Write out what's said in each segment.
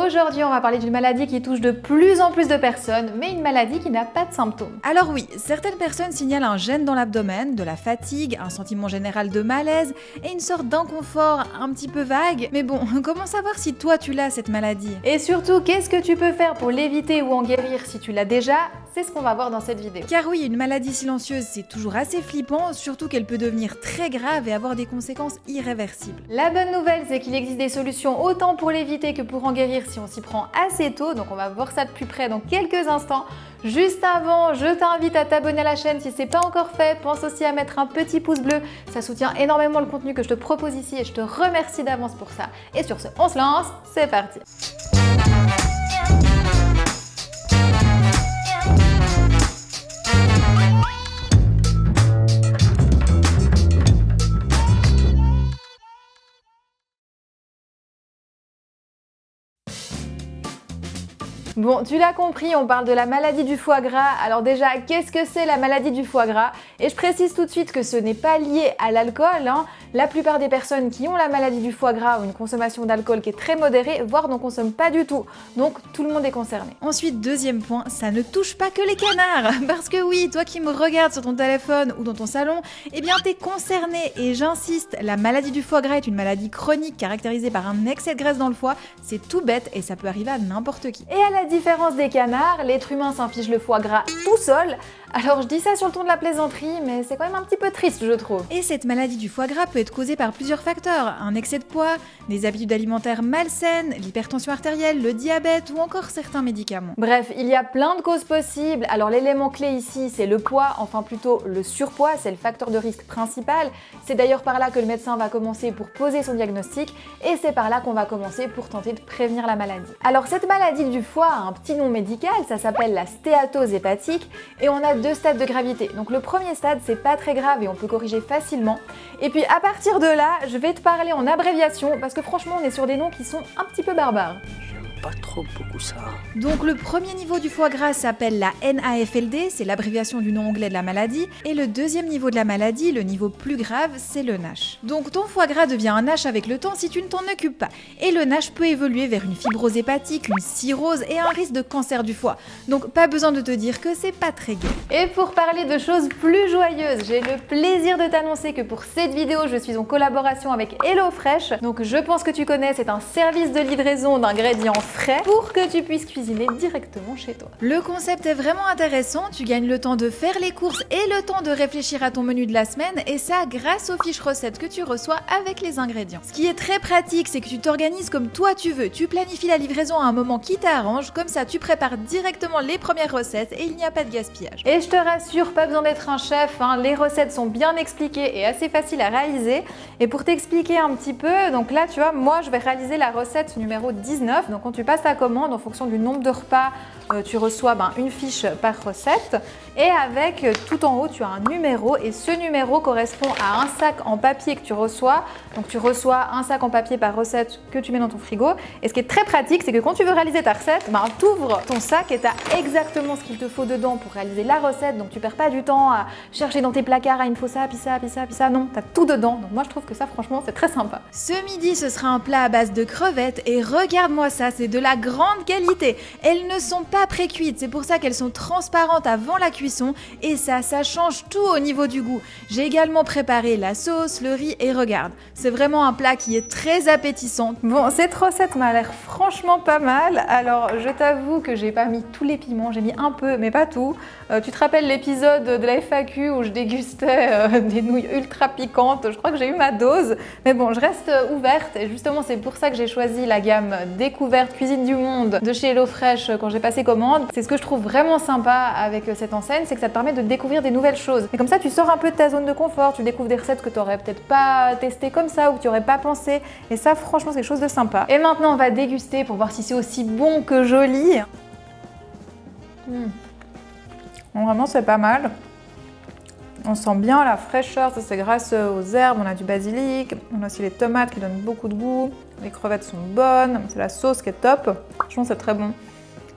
Aujourd'hui, on va parler d'une maladie qui touche de plus en plus de personnes, mais une maladie qui n'a pas de symptômes. Alors oui, certaines personnes signalent un gêne dans l'abdomen, de la fatigue, un sentiment général de malaise et une sorte d'inconfort un petit peu vague. Mais bon, comment savoir si toi tu l'as cette maladie? Et surtout, qu'est-ce que tu peux faire pour l'éviter ou en guérir si tu l'as déjà? C'est ce qu'on va voir dans cette vidéo. Car oui, une maladie silencieuse, c'est toujours assez flippant, surtout qu'elle peut devenir très grave et avoir des conséquences irréversibles. La bonne nouvelle, c'est qu'il existe des solutions autant pour l'éviter que pour en guérir si on s'y prend assez tôt, donc on va voir ça de plus près dans quelques instants. Juste avant, je t'invite à t'abonner à la chaîne si c'est pas encore fait. Pense aussi à mettre un petit pouce bleu, ça soutient énormément le contenu que je te propose ici et je te remercie d'avance pour ça. Et sur ce, on se lance, c'est parti. Bon, tu l'as compris, on parle de la maladie du foie gras. Alors déjà, qu'est-ce que c'est la maladie du foie gras? Et je précise tout de suite que ce n'est pas lié à l'alcool. La plupart des personnes qui ont la maladie du foie gras ont une consommation d'alcool qui est très modérée, voire n'en consomment pas du tout. Donc tout le monde est concerné. Ensuite, deuxième point, ça ne touche pas que les canards. Parce que oui, toi qui me regardes sur ton téléphone ou dans ton salon, eh bien t'es concerné. Et j'insiste, la maladie du foie gras est une maladie chronique caractérisée par un excès de graisse dans le foie. C'est tout bête et ça peut arriver à n'importe qui. Et à la différence des canards, l'être humain s'inflige le foie gras tout seul. Alors je dis ça sur le ton de la plaisanterie, mais c'est quand même un petit peu triste, je trouve. Et cette maladie du foie gras peut être causée par plusieurs facteurs. Un excès de poids, des habitudes alimentaires malsaines, l'hypertension artérielle, le diabète ou encore certains médicaments. Bref, il y a plein de causes possibles. Alors l'élément clé ici, c'est le poids, enfin plutôt le surpoids, c'est le facteur de risque principal. C'est d'ailleurs par là que le médecin va commencer pour poser son diagnostic et c'est par là qu'on va commencer pour tenter de prévenir la maladie. Alors cette maladie du foie a un petit nom médical, ça s'appelle la stéatose hépatique et on a deux stades de gravité. Donc le premier stade, c'est pas très grave et on peut corriger facilement. Et puis à partir de là, je vais te parler en abréviation parce que franchement, on est sur des noms qui sont un petit peu barbares. Pas trop beaucoup ça. Donc le premier niveau du foie gras s'appelle la NAFLD, c'est l'abréviation du nom anglais de la maladie, et le deuxième niveau de la maladie, le niveau plus grave, c'est le NASH. Donc ton foie gras devient un NASH avec le temps si tu ne t'en occupes pas, et le NASH peut évoluer vers une fibrose hépatique, une cirrhose et un risque de cancer du foie. Donc pas besoin de te dire que c'est pas très gai. Et pour parler de choses plus joyeuses, j'ai le plaisir de t'annoncer que pour cette vidéo, je suis en collaboration avec HelloFresh. Donc je pense que tu connais, c'est un service de livraison d'ingrédients frais pour que tu puisses cuisiner directement chez toi. Le concept est vraiment intéressant, tu gagnes le temps de faire les courses et le temps de réfléchir à ton menu de la semaine et ça grâce aux fiches recettes que tu reçois avec les ingrédients. Ce qui est très pratique, c'est que tu t'organises comme toi tu veux, tu planifies la livraison à un moment qui t'arrange, comme ça tu prépares directement les premières recettes et il n'y a pas de gaspillage. Et je te rassure, pas besoin d'être un chef, les recettes sont bien expliquées et assez faciles à réaliser. Et pour t'expliquer un petit peu, donc là tu vois, moi je vais réaliser la recette numéro 19, donc quand tu passes ta commande en fonction du nombre de repas, tu reçois une fiche par recette et avec tout en haut tu as un numéro et ce numéro correspond à un sac en papier que tu reçois. Donc tu reçois un sac en papier par recette que tu mets dans ton frigo et ce qui est très pratique c'est que quand tu veux réaliser ta recette, tu ouvres ton sac et tu as exactement ce qu'il te faut dedans pour réaliser la recette, donc tu perds pas du temps à chercher dans tes placards, il me faut ça, puis ça, puis ça, puis ça, non, tu as tout dedans. Donc moi je trouve que ça franchement c'est très sympa. Ce midi ce sera un plat à base de crevettes et regarde-moi ça, c'est de la grande qualité. Elles ne sont pas pré-cuites, c'est pour ça qu'elles sont transparentes avant la cuisson et ça change tout au niveau du goût. J'ai également préparé la sauce, le riz et regarde, c'est vraiment un plat qui est très appétissant. Bon, cette recette m'a l'air franchement pas mal. Alors je t'avoue que j'ai pas mis tous les piments, j'ai mis un peu mais pas tout. Tu te rappelles l'épisode de la FAQ où je dégustais des nouilles ultra piquantes, je crois que j'ai eu ma dose. Mais bon, je reste ouverte et justement c'est pour ça que j'ai choisi la gamme découverte cuisine du monde de chez HelloFresh quand j'ai passé commande. C'est ce que je trouve vraiment sympa avec cette enseigne, c'est que ça te permet de découvrir des nouvelles choses. Et comme ça tu sors un peu de ta zone de confort, tu découvres des recettes que tu n'aurais peut-être pas testées comme ça ou que tu n'aurais pas pensé. Et ça franchement c'est quelque chose de sympa. Et maintenant on va déguster pour voir si c'est aussi bon que joli. Bon, vraiment c'est pas mal. On sent bien la fraîcheur, ça c'est grâce aux herbes, on a du basilic, on a aussi les tomates qui donnent beaucoup de goût, les crevettes sont bonnes, c'est la sauce qui est top, franchement c'est très bon.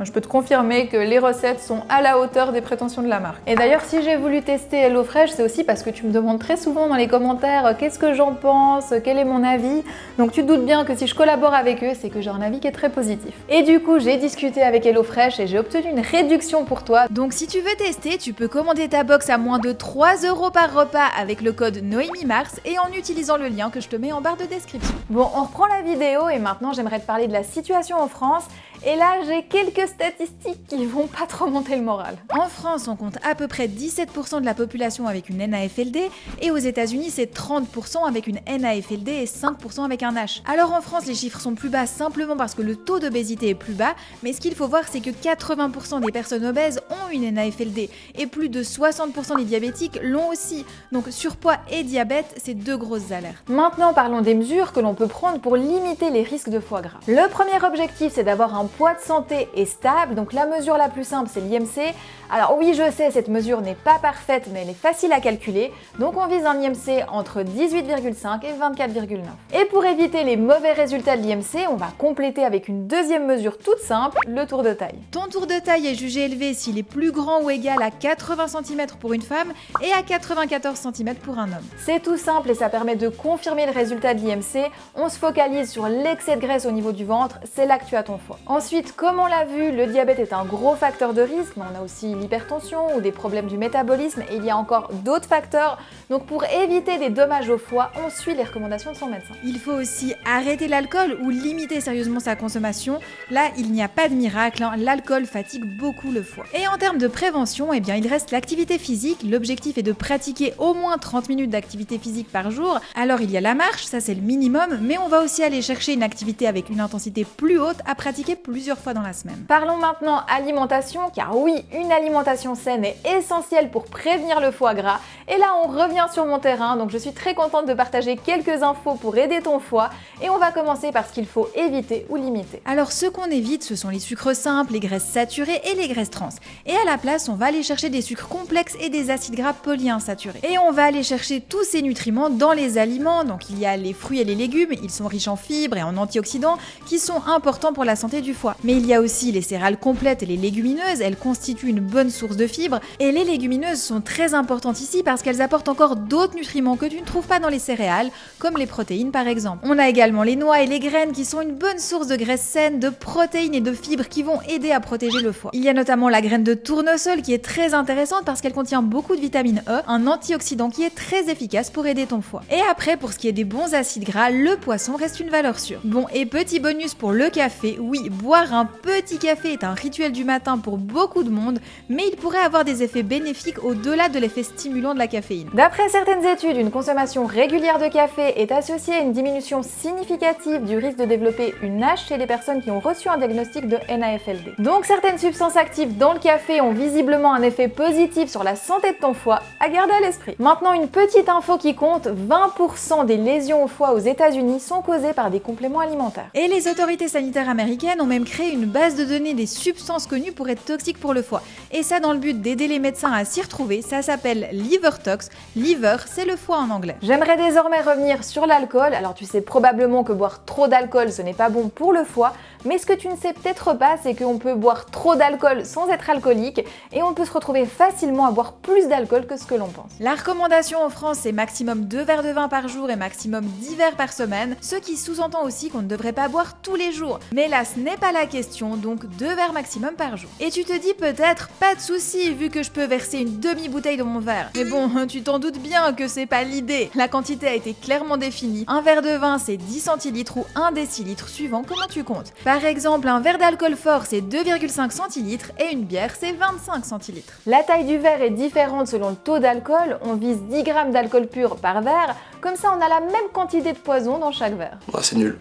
Je peux te confirmer que les recettes sont à la hauteur des prétentions de la marque. Et d'ailleurs, si j'ai voulu tester HelloFresh, c'est aussi parce que tu me demandes très souvent dans les commentaires qu'est-ce que j'en pense, quel est mon avis. Donc tu te doutes bien que si je collabore avec eux, c'est que j'ai un avis qui est très positif. Et du coup, j'ai discuté avec HelloFresh et j'ai obtenu une réduction pour toi. Donc si tu veux tester, tu peux commander ta box à moins de 3 € par repas avec le code NoémieMars et en utilisant le lien que je te mets en barre de description. Bon, on reprend la vidéo et maintenant j'aimerais te parler de la situation en France. Et là, j'ai quelques statistiques qui vont pas trop monter le moral. En France, on compte à peu près 17% de la population avec une NAFLD et aux États-Unis, c'est 30% avec une NAFLD et 5% avec un H. Alors en France, les chiffres sont plus bas simplement parce que le taux d'obésité est plus bas, mais ce qu'il faut voir, c'est que 80% des personnes obèses ont une NAFLD et plus de 60% des diabétiques l'ont aussi. Donc surpoids et diabète, c'est deux grosses alertes. Maintenant, parlons des mesures que l'on peut prendre pour limiter les risques de foie gras. Le premier objectif, c'est d'avoir un poids de santé est stable, donc la mesure la plus simple c'est l'IMC. Alors oui, je sais, cette mesure n'est pas parfaite, mais elle est facile à calculer, donc on vise un IMC entre 18,5 et 24,9. Et pour éviter les mauvais résultats de l'IMC, on va compléter avec une deuxième mesure toute simple, le tour de taille. Ton tour de taille est jugé élevé s'il est plus grand ou égal à 80 cm pour une femme et à 94 cm pour un homme. C'est tout simple et ça permet de confirmer le résultat de l'IMC. On se focalise sur l'excès de graisse au niveau du ventre, c'est là que tu as ton foie. Ensuite, comme on l'a vu, le diabète est un gros facteur de risque, mais on a aussi l'hypertension ou des problèmes du métabolisme et il y a encore d'autres facteurs. Donc pour éviter des dommages au foie, on suit les recommandations de son médecin. Il faut aussi arrêter l'alcool ou limiter sérieusement sa consommation. Là, il n'y a pas de miracle, hein. L'alcool fatigue beaucoup le foie. Et en termes de prévention, eh bien, il reste l'activité physique. L'objectif est de pratiquer au moins 30 minutes d'activité physique par jour. Alors il y a la marche, ça c'est le minimum, mais on va aussi aller chercher une activité avec une intensité plus haute à pratiquer plusieurs fois dans la semaine. Parlons maintenant alimentation, car oui, une alimentation saine est essentielle pour prévenir le foie gras. Et là, on revient sur mon terrain, donc je suis très contente de partager quelques infos pour aider ton foie. Et on va commencer par ce qu'il faut éviter ou limiter. Alors ce qu'on évite, ce sont les sucres simples, les graisses saturées et les graisses trans. Et à la place, on va aller chercher des sucres complexes et des acides gras polyinsaturés. Et on va aller chercher tous ces nutriments dans les aliments. Donc il y a les fruits et les légumes, ils sont riches en fibres et en antioxydants qui sont importants pour la santé du foie. Mais il y a aussi les céréales complètes et les légumineuses, elles constituent une bonne source de fibres. Et les légumineuses sont très importantes ici parce qu'elles apportent encore d'autres nutriments que tu ne trouves pas dans les céréales, comme les protéines par exemple. On a également les noix et les graines qui sont une bonne source de graisses saines, de protéines et de fibres qui vont aider à protéger le foie. Il y a notamment la graine de tournesol qui est très intéressante parce qu'elle contient beaucoup de vitamine E, un antioxydant qui est très efficace pour aider ton foie. Et après, pour ce qui est des bons acides gras, le poisson reste une valeur sûre. Bon, et petit bonus pour le café, oui, boire un petit café est un rituel du matin pour beaucoup de monde, mais il pourrait avoir des effets bénéfiques au-delà de l'effet stimulant de la caféine. D'après certaines études, une consommation régulière de café est associée à une diminution significative du risque de développer une NASH chez les personnes qui ont reçu un diagnostic de NAFLD. Donc certaines substances actives dans le café ont visiblement un effet positif sur la santé de ton foie, à garder à l'esprit. Maintenant, une petite info qui compte, 20% des lésions au foie aux États-Unis sont causées par des compléments alimentaires. Et les autorités sanitaires américaines ont même créé une base de données des substances connues pour être toxiques pour le foie. Et ça dans le but d'aider les médecins à s'y retrouver, ça s'appelle LiverTox. Liver, c'est le foie en anglais. J'aimerais désormais revenir sur l'alcool. Alors tu sais probablement que boire trop d'alcool, ce n'est pas bon pour le foie, mais ce que tu ne sais peut-être pas, c'est qu'on peut boire trop d'alcool sans être alcoolique et on peut se retrouver facilement à boire plus d'alcool que ce que l'on pense. La recommandation en France, c'est maximum 2 verres de vin par jour et maximum 10 verres par semaine, ce qui sous-entend aussi qu'on ne devrait pas boire tous les jours. Mais là, ce n'est pas la question, donc 2 verres maximum par jour. Et tu te dis peut-être, pas de souci, vu que je peux verser une demi-bouteille dans mon verre. Mais bon, tu t'en doutes bien que c'est pas l'idée. La quantité a été clairement définie. Un verre de vin, c'est 10 centilitres ou 1 décilitre, suivant comment tu comptes. Par exemple, un verre d'alcool fort, c'est 2,5 centilitres et une bière, c'est 25 centilitres. La taille du verre est différente selon le taux d'alcool. On vise 10 grammes d'alcool pur par verre. Comme ça, on a la même quantité de poison dans chaque verre. Ouais, c'est nul.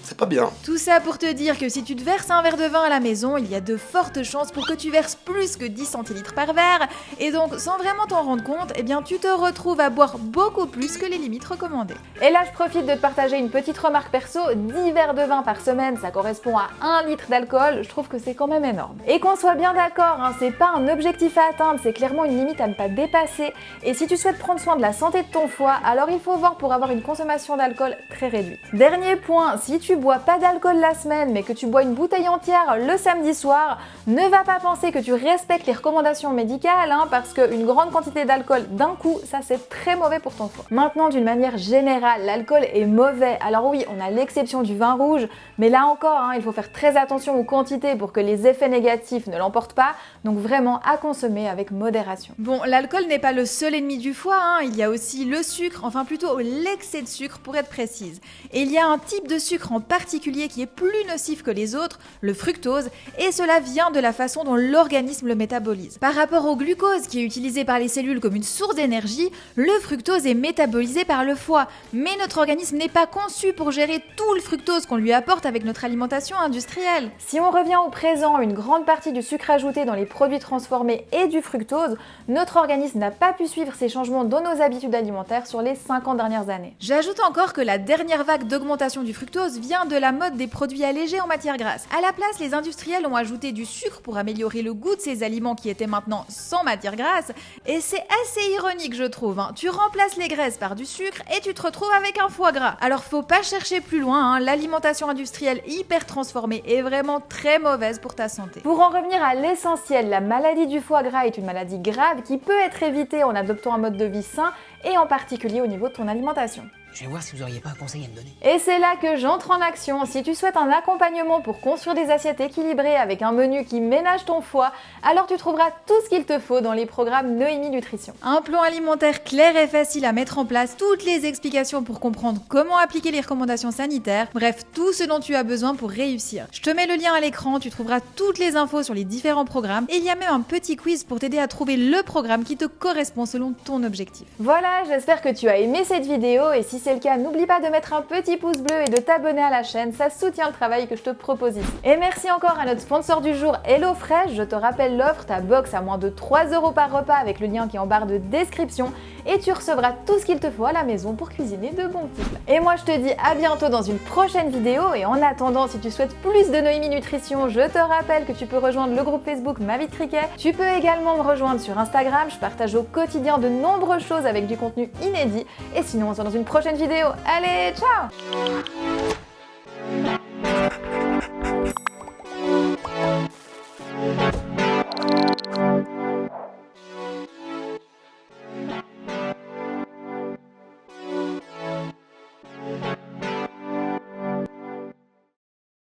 C'est pas bien. Tout ça pour te dire que si tu te verses un verre de vin à la maison, il y a de fortes chances pour que tu verses plus que 10 centilitres par verre. Et donc, sans vraiment t'en rendre compte, eh bien tu te retrouves à boire beaucoup plus que les limites recommandées. Et là, je profite de te partager une petite remarque perso. 10 verres de vin par semaine, ça correspond à 1 litre d'alcool. Je trouve que c'est quand même énorme. Et qu'on soit bien d'accord, hein, c'est pas un objectif à atteindre, c'est clairement une limite à ne pas dépasser. Et si tu souhaites prendre soin de la santé de ton foie, alors il faut voir pour avoir une consommation d'alcool très réduite. Dernier point, si tu bois pas d'alcool la semaine mais que tu bois une bouteille entière le samedi soir, ne va pas penser que tu respectes les recommandations médicales parce qu'une grande quantité d'alcool d'un coup, ça c'est très mauvais pour ton foie. Maintenant, d'une manière générale, l'alcool est mauvais. Alors oui, on a l'exception du vin rouge, mais là encore, il faut faire très attention aux quantités pour que les effets négatifs ne l'emportent pas, donc vraiment à consommer avec modération. Bon, l'alcool n'est pas le seul ennemi du foie, il y a aussi le sucre, enfin plutôt l'excès de sucre pour être précise. Et il y a un type de sucre en particulier qui est plus nocif que les autres, le fructose, et cela vient de la façon dont l'organisme le métabolise. Par rapport au glucose qui est utilisé par les cellules comme une source d'énergie, le fructose est métabolisé par le foie, mais notre organisme n'est pas conçu pour gérer tout le fructose qu'on lui apporte avec notre alimentation industrielle. Si on revient au présent, une grande partie du sucre ajouté dans les produits transformés et du fructose, notre organisme n'a pas pu suivre ces changements dans nos habitudes alimentaires sur les 50 dernières années. J'ajoute encore que la dernière vague d'augmentation du fructose vient de la mode des produits allégés en matière grasse. À la place, les industriels ont ajouté du sucre pour améliorer le goût de ces aliments qui étaient maintenant sans matière grasse, et c'est assez ironique je trouve. Tu remplaces les graisses par du sucre et tu te retrouves avec un foie gras. Alors faut pas chercher plus loin, l'alimentation industrielle hyper transformée est vraiment très mauvaise pour ta santé. Pour en revenir à l'essentiel, la maladie du foie gras est une maladie grave qui peut être évitée en adoptant un mode de vie sain et en particulier au niveau de ton alimentation. Je vais voir si vous auriez pas un conseil à me donner. Et c'est là que j'entre en action. Si tu souhaites un accompagnement pour construire des assiettes équilibrées avec un menu qui ménage ton foie, alors tu trouveras tout ce qu'il te faut dans les programmes Noémie Nutrition. Un plan alimentaire clair et facile à mettre en place, toutes les explications pour comprendre comment appliquer les recommandations sanitaires, bref, tout ce dont tu as besoin pour réussir. Je te mets le lien à l'écran, tu trouveras toutes les infos sur les différents programmes et il y a même un petit quiz pour t'aider à trouver le programme qui te correspond selon ton objectif. Voilà, j'espère que tu as aimé cette vidéo et si c'est le cas, n'oublie pas de mettre un petit pouce bleu et de t'abonner à la chaîne, ça soutient le travail que je te propose ici. Et merci encore à notre sponsor du jour, HelloFresh. Je te rappelle l'offre, ta box à moins de 3 € par repas avec le lien qui est en barre de description et tu recevras tout ce qu'il te faut à la maison pour cuisiner de bons petits plats. Et moi je te dis à bientôt dans une prochaine vidéo et en attendant, si tu souhaites plus de Noémie Nutrition, je te rappelle que tu peux rejoindre le groupe Facebook Ma Vie de Cricket. Tu peux également me rejoindre sur Instagram, je partage au quotidien de nombreuses choses avec du contenu inédit. Et sinon on se voit dans une prochaine vidéo. Allez, ciao!